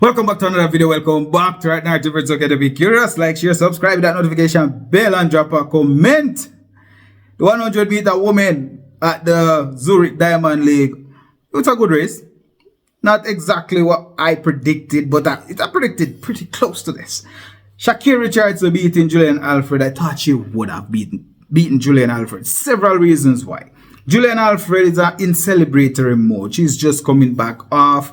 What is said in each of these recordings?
Welcome back to another video. Welcome back to Right Now. If it's okay to be curious, like, share, subscribe, that notification bell, and drop a comment. The 100-meter woman at the Zurich Diamond League. It was a good race. Not exactly what I predicted, but I predicted pretty close to this. Sha'Carri Richardson beating Julian Alfred. I thought she would have beaten Julian Alfred. Several reasons why. Julian Alfred is in celebratory mode. She's just coming back off,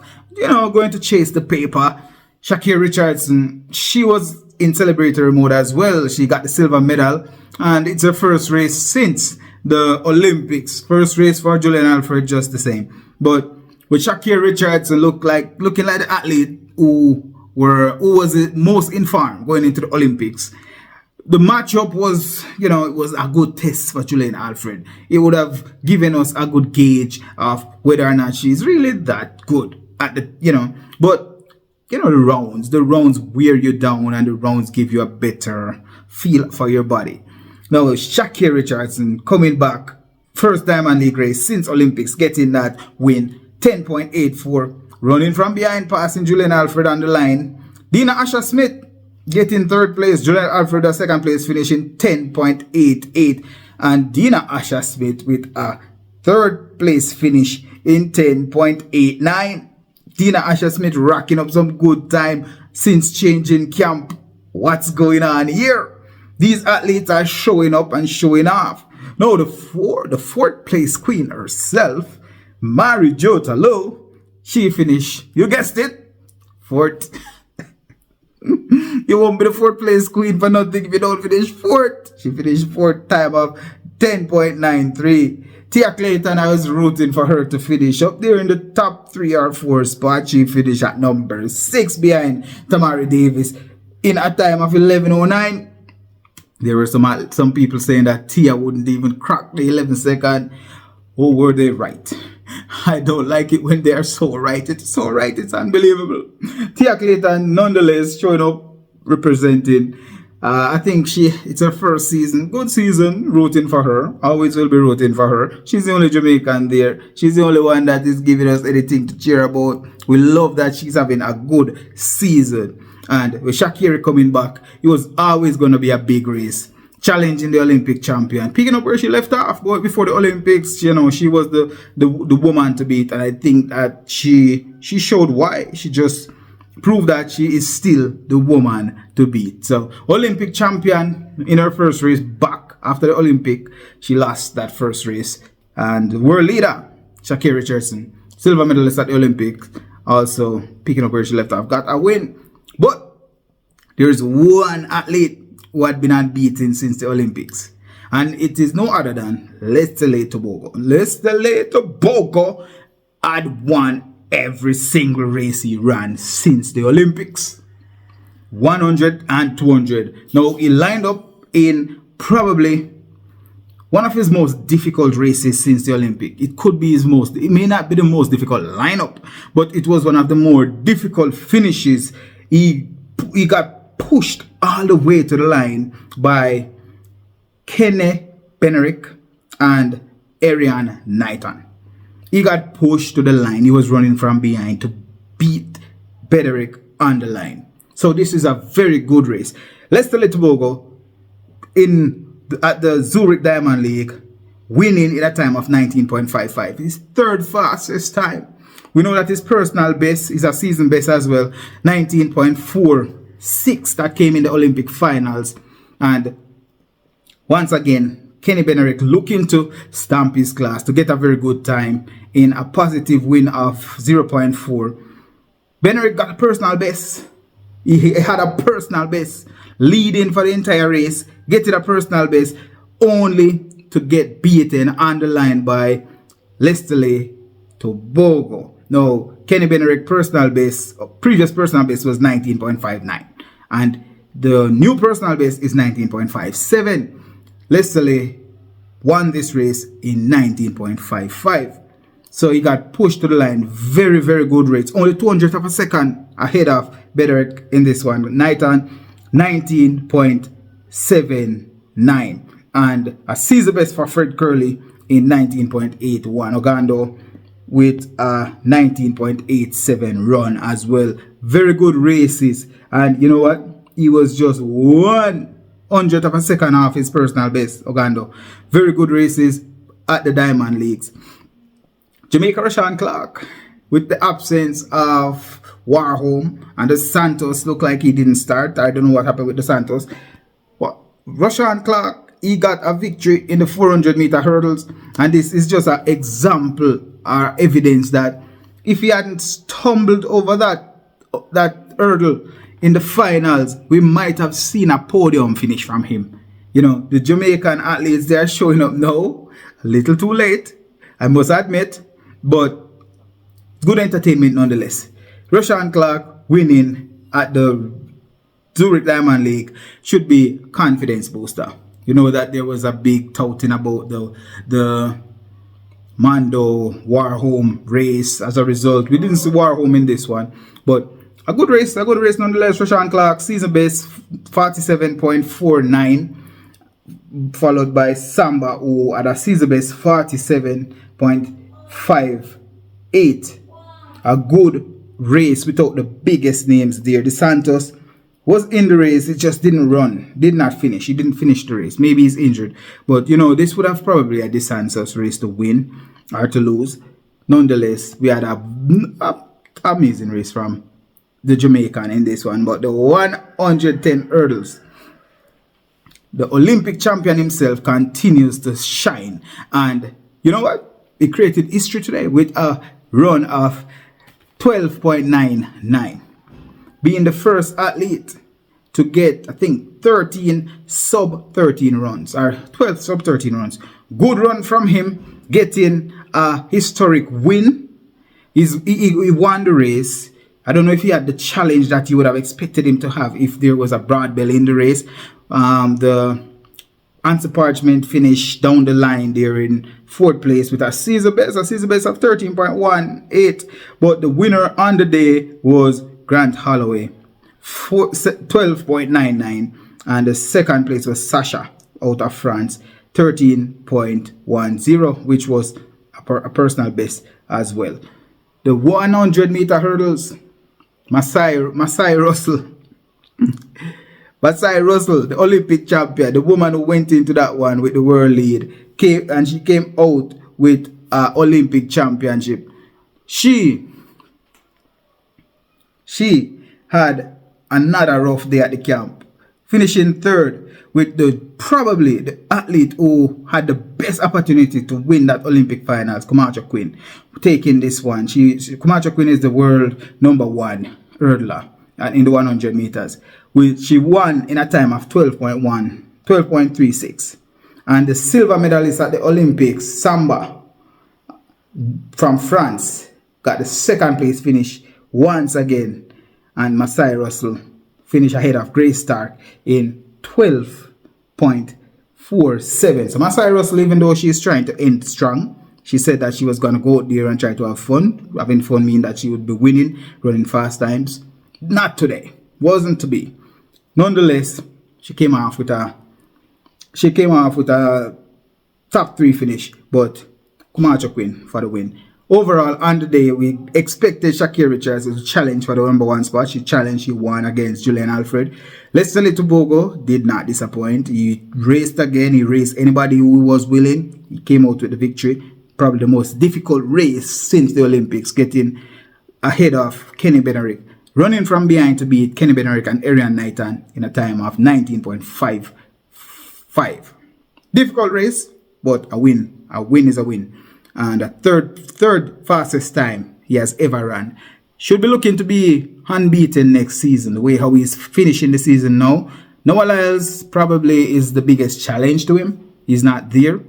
going to chase the paper. Sha'Carri Richardson, she was in celebratory mode as well. She got the silver medal, and it's her first race since the Olympics. First race for Julian Alfred, just the same. But with Sha'Carri Richardson looking like the athlete who was the most informed going into the Olympics. The matchup was, it was a good test for Julian Alfred. It would have given us a good gauge of whether or not she's really that good at the, but the rounds wear you down, and the rounds give you a better feel for your body. Now, Sha'Carri Richardson coming back, first Diamond League race since Olympics, getting that win, 10.84, running from behind, passing Julian Alfred on the line. Dina Asher-Smith getting third place, Julian Alfred the second place, finishing 10.88, and Dina Asher-Smith with a third place finish in 10.89. Dina Asher-Smith racking up some good time since changing camp. What's going on here? These athletes are showing up and showing off. Now the fourth place queen herself, Mary Jo Talo, she finished, you guessed it, fourth. You won't be the fourth place queen for nothing if you don't finish fourth. She finished fourth, time of 10.93. Tia Clayton, I was rooting for her to finish up there in the top 3 or 4 spot. She finished at number 6 behind Tamari Davis in a time of 11.09. There were some people saying that Tia wouldn't even crack the 11 second. Oh, were they right? I don't like it when they are so right. It's so right. It's unbelievable. Tia Clayton, nonetheless, showing up, representing. I think it's her first season. Good season. Rooting for her. Always will be rooting for her. She's the only Jamaican there. She's the only one that is giving us anything to cheer about. We love that she's having a good season. And with Sha'Carri coming back, it was always going to be a big race. Challenging the Olympic champion, picking up where she left off. But before the Olympics, she was the woman to beat, and I think that she showed why. She just proved that she is still the woman to beat. So Olympic champion in her first race back after the Olympic, she lost that first race, and world leader Sha'Carri Richardson, silver medalist at the Olympics, also picking up where she left off, got a win. But there's one athlete who had been unbeaten since the Olympics, and it is no other than Letsile Tebogo. Letsile Tebogo had won every single race he ran since the Olympics, 100 and 200. Now he lined up in probably one of his most difficult races since the Olympic. It may not be the most difficult lineup, but it was one of the more difficult finishes. He got pushed all the way to the line by Kenny Benerick and Ariane Knighton. He got pushed to the line. He was running from behind to beat Benerick on the line. So this is a very good race. Letsile Tebogo at the Zurich Diamond League, winning in a time of 19.55. His third fastest time. We know that his personal best is a season best as well, 19.46, that came in the Olympic finals. And once again, Kenny Benerick looking to stamp his class, to get a very good time in a positive win of 0.4. Benerick got a personal best. He had a personal best, leading for the entire race, getting a personal best, only to get beaten on the line by Letsile Tebogo. Now, Kenny Benerick previous personal best was 19.59, and the new personal best is 19.57. Letsile won this race in 19.55. So he got pushed to the line. Very, very good race. Only 200th of a second ahead of Benerick in this one. Knighton, 19.79. And a season best for Fred Curley in 19.81. Ogando with a 19.87 run as well. very good races. And you know what? He was just 100th of a second off his personal best, Ogando. Very good races at the Diamond Leagues. Jamaica Rashawn Clark, with the absence of Warholm, and the Santos looked like he didn't start. I don't know what happened with the Santos. But Rashawn Clark, he got a victory in the 400-meter hurdles, and this is just an example or evidence that if he hadn't stumbled over that hurdle in the finals, we might have seen a podium finish from him. You know, the Jamaican athletes, they are showing up now, a little too late, I must admit, but good entertainment nonetheless. Rashawn Clark winning at the Zurich Diamond League should be confidence booster. You know that there was a big touting about the Mando Warholm race. As a result, we didn't see Warholm in this one, but a good race nonetheless. Rashawn Clark, season best 47.49, followed by Samba, who had a season best 47.58. A good race without the biggest names there. The Santos was in the race, it just didn't run, did not finish. He didn't finish the race. Maybe he's injured, but you know, this would have probably had the Santos race to win or to lose. Nonetheless, we had a amazing race from the Jamaican in this one. But the 110 hurdles, the Olympic champion himself continues to shine, and you know what, he created history today with a run of 12.99, being the first athlete to get, I think, 13 sub 13 runs or 12 sub 13 runs. Good run from him, getting a historic win. He won the race. I don't know if he had the challenge that you would have expected him to have if there was a broad belly in the race. The Answer Parchment finished down the line there in 4th place with a season best of 13.18. But the winner on the day was Grant Holloway, 12.99. And the second place was Sasha out of France, 13.10, which was a personal best as well. The 100-meter hurdles, Masai Russell. Masai Russell, the Olympic champion, the woman who went into that one with the world lead, came out with an Olympic championship. She had another rough day at the camp, finishing 3rd with probably the athlete who had the best opportunity to win that Olympic finals, Kumacha Quinn, taking this one. Kumacha Quinn is the world #1 hurdler in the 100 meters. She won in a time of 12.36. And the silver medalist at the Olympics, Samba, from France, got the 2nd place finish once again. And Masai Russell finished ahead of Grace Stark in 12.47. So Masai Russell, even though she's trying to end strong, she said that she was going to go out there and try to have fun. Having fun mean that she would be winning, running fast times. Not today. Wasn't to be. Nonetheless, she came off with a top 3 finish, but Kumacha Quinn for the win. Overall, on the day, we expected Sha'Carri Richardson to challenge for the #1 spot. She challenged, she won against Julian Alfred. Letsile Tebogo did not disappoint. He raced again. He raced anybody who was willing. He came out with the victory. Probably the most difficult race since the Olympics, getting ahead of Kenny Bednarek, running from behind to beat Kenny Bednarek and Arian Knighton in a time of 19.55. Difficult race, but a win. A win is a win. And a third fastest time he has ever run. Should be looking to be unbeaten next season, the way how he's finishing the season now. Noah Lyles probably is the biggest challenge to him. He's not there,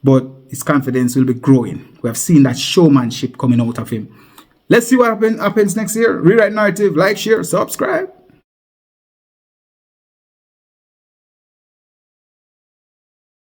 but his confidence will be growing. We have seen that showmanship coming out of him. Let's see what happens next year. Rewrite Narrative, like, share, subscribe.